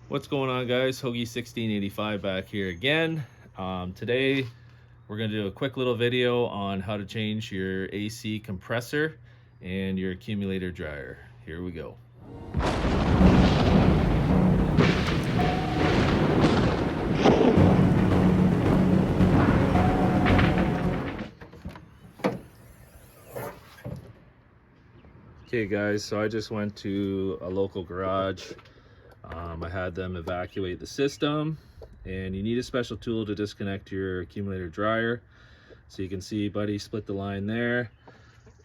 What's going on, guys? Hoagie 1685 back here again. Today we're going to do a quick little video on how to change your AC compressor and your accumulator dryer. Here we go. Okay guys, so I just went to a local garage. I had them evacuate the system, and you need a special tool to disconnect your accumulator dryer. So you can see Buddy split the line there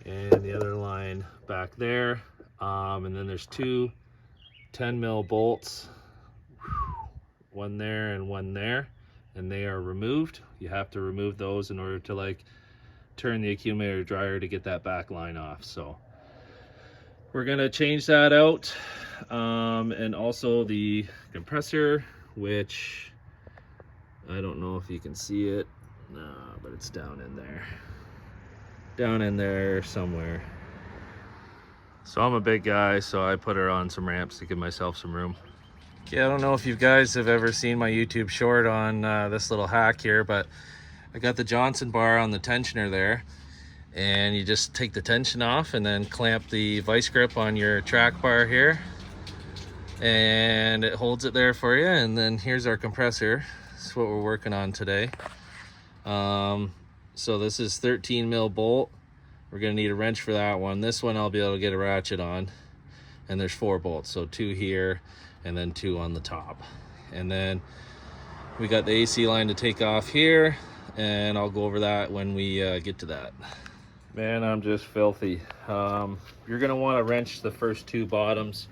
and the other line back there, and then there's two 10 mil bolts, one there and one there, and they are removed. You have to remove those in order to turn the accumulator dryer to get that back line off. So we're gonna change that out, and also the compressor, which I don't know if you can see it, but it's down in there somewhere. So I'm a big guy, so I put her on some ramps to give myself some room. Okay, I don't know if you guys have ever seen my YouTube short on this little hack here, but I got the Johnson bar on the tensioner there, and you just take the tension off and then clamp the vice grip on your track bar here, and it holds it there for you. And then here's our compressor. This is what we're working on today. So this is 13 mil bolt. We're gonna need a wrench for that one. This one I'll be able to get a ratchet on, and there's 4 bolts, so 2 here and then 2 on the top. And then we got the AC line to take off here, and I'll go over that when we get to that. Man, I'm just filthy. You're gonna want to wrench the first 2 bottoms,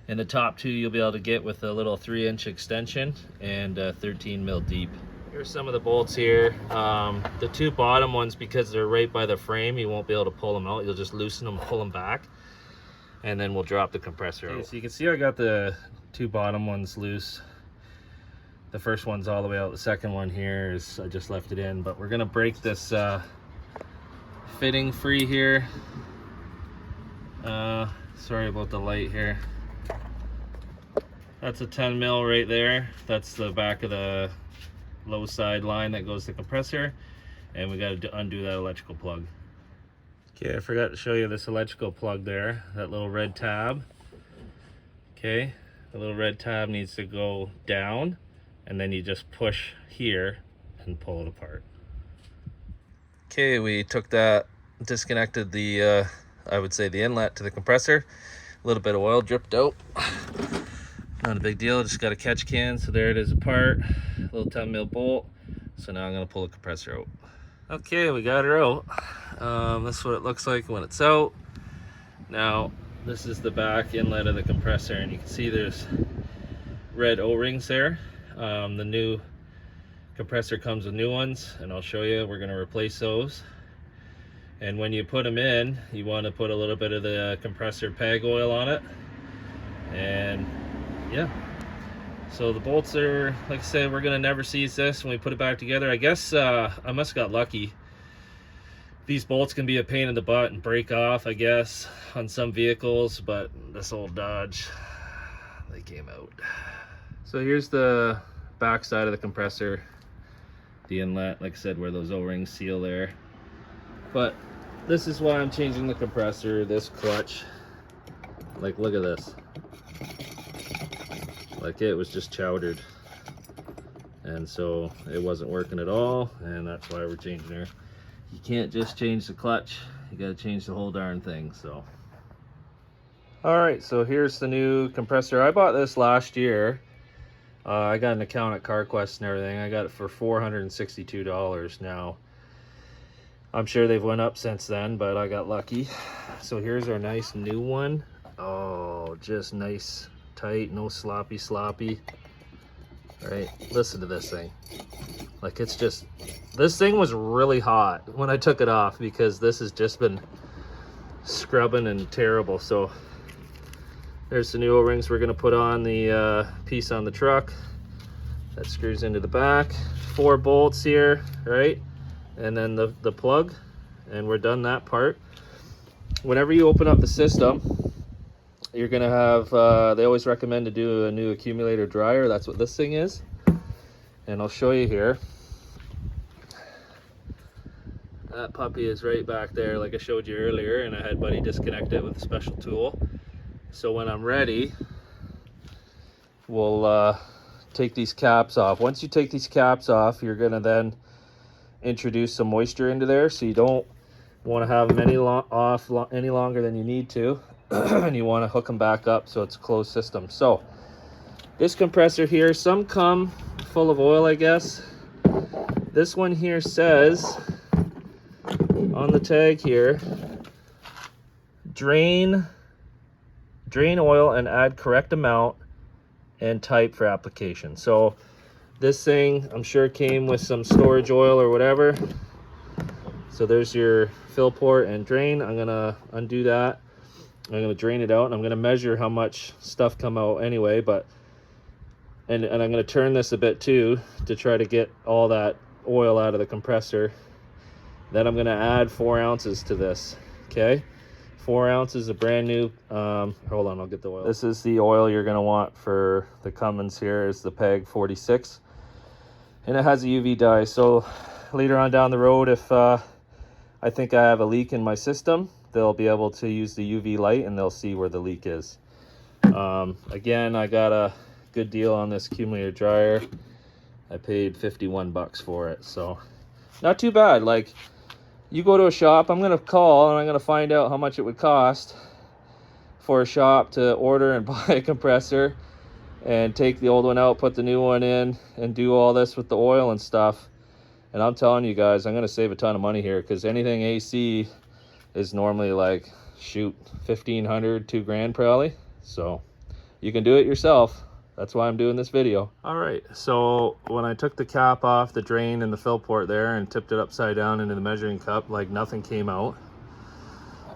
and the top 2 you'll be able to get with a little 3-inch extension and 13 mil deep. Here's some of the bolts here. The 2 bottom ones, because they're right by the frame, you won't be able to pull them out. You'll just loosen them, pull them back, and then we'll drop the compressor out. So you can see I got the 2 bottom ones loose. The first one's all the way out. The second one here is, I just left it in, but we're gonna break this fitting free here. Sorry about the light here. That's a 10 mil right there. That's the back of the low side line that goes to the compressor, and we got to undo that electrical plug. Okay, I forgot to show you this electrical plug there, that little red tab. Okay, the little red tab needs to go down, and then you just push here and pull it apart. Okay, we took that, disconnected the I would say the inlet to the compressor. A little bit of oil dripped out. Not a big deal, just got a catch can, so there it is apart. A little 10 mil bolt. So now I'm gonna pull the compressor out. Okay, we got her out. This is what it looks like when it's out. Now, this is the back inlet of the compressor, and you can see there's red O-rings there. The new compressor comes with new ones, and I'll show you. We're gonna replace those. And when you put them in, you want to put a little bit of the compressor peg oil on it. And yeah, so the bolts are, like I said, we're gonna never seize this when we put it back together. I guess I must have got lucky. These bolts can be a pain in the butt and break off, I guess, on some vehicles, but this old Dodge, they came out. So here's the back side of the compressor, the inlet, like I said, where those O-rings seal there. But this is why I'm changing the compressor, this clutch. Like, look at this. Like, it was just chowdered. And so it wasn't working at all, and that's why we're changing her. You can't just change the clutch, you gotta change the whole darn thing, so. All right, so here's the new compressor. I bought this last year. I got an account at CarQuest and everything. I got it for $462 now. I'm sure they've went up since then, but I got lucky. So here's our nice new one. Oh, just nice, tight, no sloppy. All right, listen to this thing. Like, it's just, this thing was really hot when I took it off, because this has just been scrubbing and terrible. So there's the new O-rings we're gonna put on the piece on the truck that screws into the back. 4 bolts here, right? And then the plug, and we're done that part. Whenever you open up the system, you're gonna have, they always recommend to do a new accumulator dryer. That's what this thing is. And I'll show you here. That puppy is right back there like I showed you earlier, and I had Buddy disconnect it with a special tool. So when I'm ready, we'll take these caps off. Once you take these caps off, you're gonna then introduce some moisture into there, so you don't want to have them any longer than you need to. And you want to hook them back up so it's a closed system. So this compressor here, some come full of oil, I guess. This one here says on the tag here, drain oil and add correct amount and type for application. So this thing, I'm sure, came with some storage oil or whatever. So there's your fill port and drain. I'm gonna undo that. I'm gonna drain it out, and I'm gonna measure how much stuff come out anyway, but and I'm gonna turn this a bit too to try to get all that oil out of the compressor. Then I'm gonna add 4 ounces to this. Okay, 4 ounces of brand new, hold on, I'll get the oil. This is the oil you're gonna want for the Cummins here, is the PEG 46. And it has a UV dye, so later on down the road, if I think I have a leak in my system, they'll be able to use the UV light and they'll see where the leak is. Again, I got a good deal on this accumulator dryer. I paid 51 bucks for it, so not too bad. Like, you go to a shop, I'm gonna call and I'm gonna find out how much it would cost for a shop to order and buy a compressor and take the old one out, put the new one in, and do all this with the oil and stuff. And I'm telling you guys, I'm gonna save a ton of money here, because anything AC is normally like, shoot, 1,500, 2 grand probably. So you can do it yourself. That's why I'm doing this video. All right, so when I took the cap off the drain and the fill port there and tipped it upside down into the measuring cup, like, nothing came out,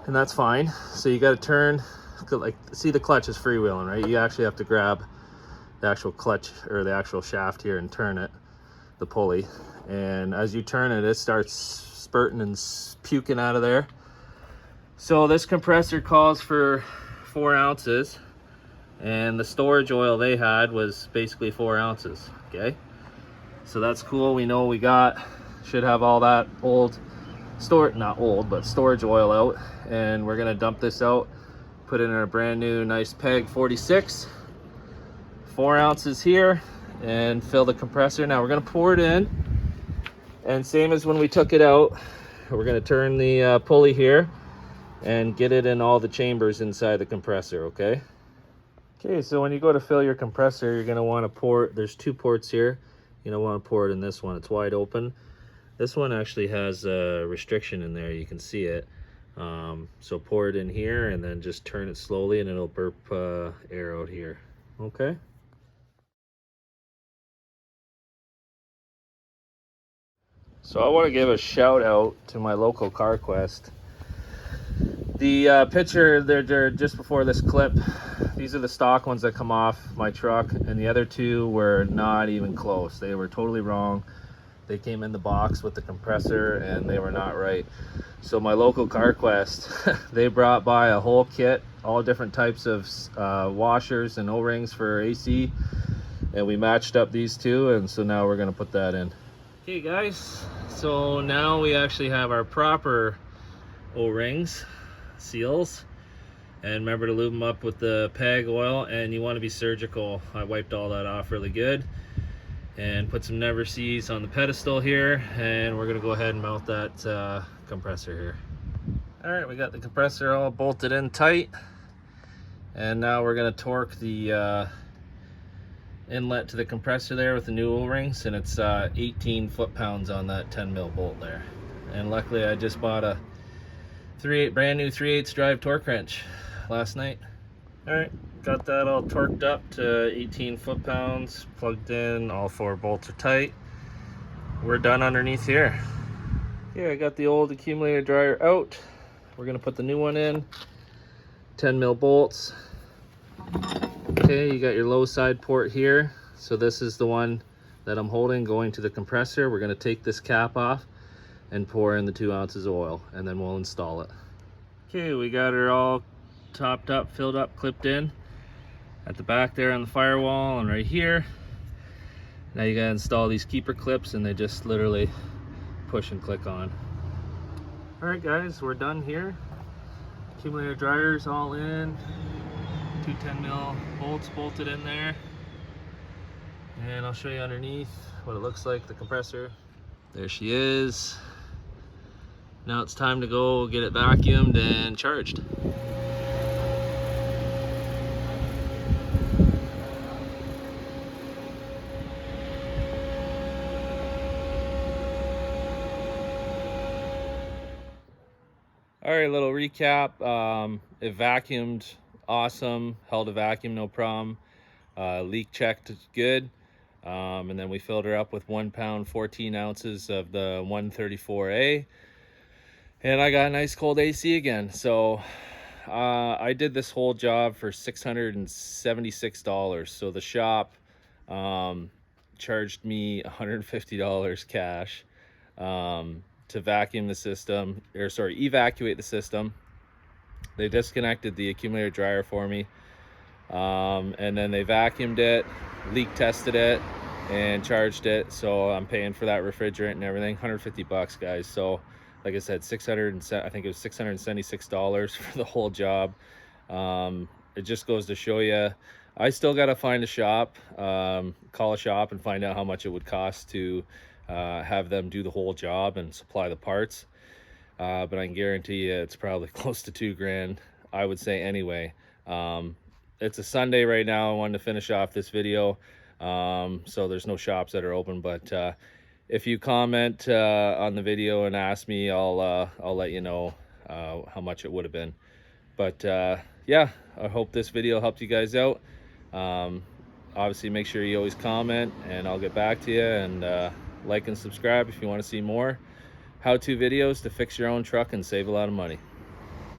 and that's fine. So you got to turn, like, see, the clutch is freewheeling, right? You actually have to grab the actual clutch or the actual shaft here and turn it, the pulley, and as you turn it, it starts spurting and puking out of there. So this compressor calls for 4 ounces, and the storage oil they had was basically 4 ounces. Okay, so that's cool. We know we should have all that old not old, but storage oil out, and we're gonna dump this out, put it in a brand new nice PEG 46, 4 ounces here, and fill the compressor. Now we're gonna pour it in, and same as when we took it out, we're gonna turn the pulley here and get it in all the chambers inside the compressor. Okay, so when you go to fill your compressor, you're going to want to pour, there's 2 ports here. You don't want to pour it in this one, it's wide open. This one actually has a restriction in there, you can see it. So pour it in here and then just turn it slowly and it'll burp air out here. Okay. So I want to give a shout out to my local CarQuest. The picture, they're just before this clip, these are the stock ones that come off my truck, and the other 2 were not even close. They were totally wrong. They came in the box with the compressor and they were not right. So my local CarQuest, they brought by a whole kit, all different types of washers and O-rings for AC, and we matched up these 2, and so now we're going to put that in. Okay guys, so now we actually have our proper O-rings, seals, and remember to lube them up with the PEG oil, and you want to be surgical. I wiped all that off really good and put some never sees on the pedestal here, and we're gonna go ahead and mount that compressor here. All right, we got the compressor all bolted in tight, and now we're gonna torque the inlet to the compressor there with the new O-rings, and it's 18 foot-pounds on that 10 mil bolt there. And luckily I just bought a brand new 3/8 drive torque wrench last night. All right, got that all torqued up to 18 foot-pounds, plugged in, all 4 bolts are tight. We're done underneath here. Okay, I got the old accumulator dryer out. We're gonna put the new one in, 10 mil bolts. Okay, you got your low side port here. So this is the one that I'm holding going to the compressor. We're gonna take this cap off and pour in the 2 ounces of oil, and then we'll install it. Okay, we got her all topped up, filled up, clipped in at the back there on the firewall and right here. Now you gotta install these keeper clips, and they just literally push and click on. All right guys, we're done here. Accumulator dryers all in, 2 10mm bolts bolted in there, and I'll show you underneath what it looks like, the compressor. There she is. Now it's time to go get it vacuumed and charged. All right, little recap. It vacuumed awesome, held a vacuum no problem. Leak checked good. And then we filled her up with 1 pound 14 ounces of the 134A, and I got a nice cold AC again. So I did this whole job for $676. So the shop charged me $150 cash to vacuum the system, or sorry, evacuate the system. They disconnected the accumulator dryer for me, and then they vacuumed it, leak tested it, and charged it. So I'm paying for that refrigerant and everything, $150 guys. So like I said, I think it was $676 for the whole job. It just goes to show you, I still got to find a shop, call a shop and find out how much it would cost to have them do the whole job and supply the parts. But I can guarantee you it's probably close to $2,000, I would say anyway. It's a Sunday right now. I wanted to finish off this video, so there's no shops that are open, but if you comment on the video and ask me, I'll let you know how much it would have been. But yeah, I hope this video helped you guys out. Obviously make sure you always comment, and I'll get back to you, and like and subscribe if you want to see more how-to videos to fix your own truck and save a lot of money.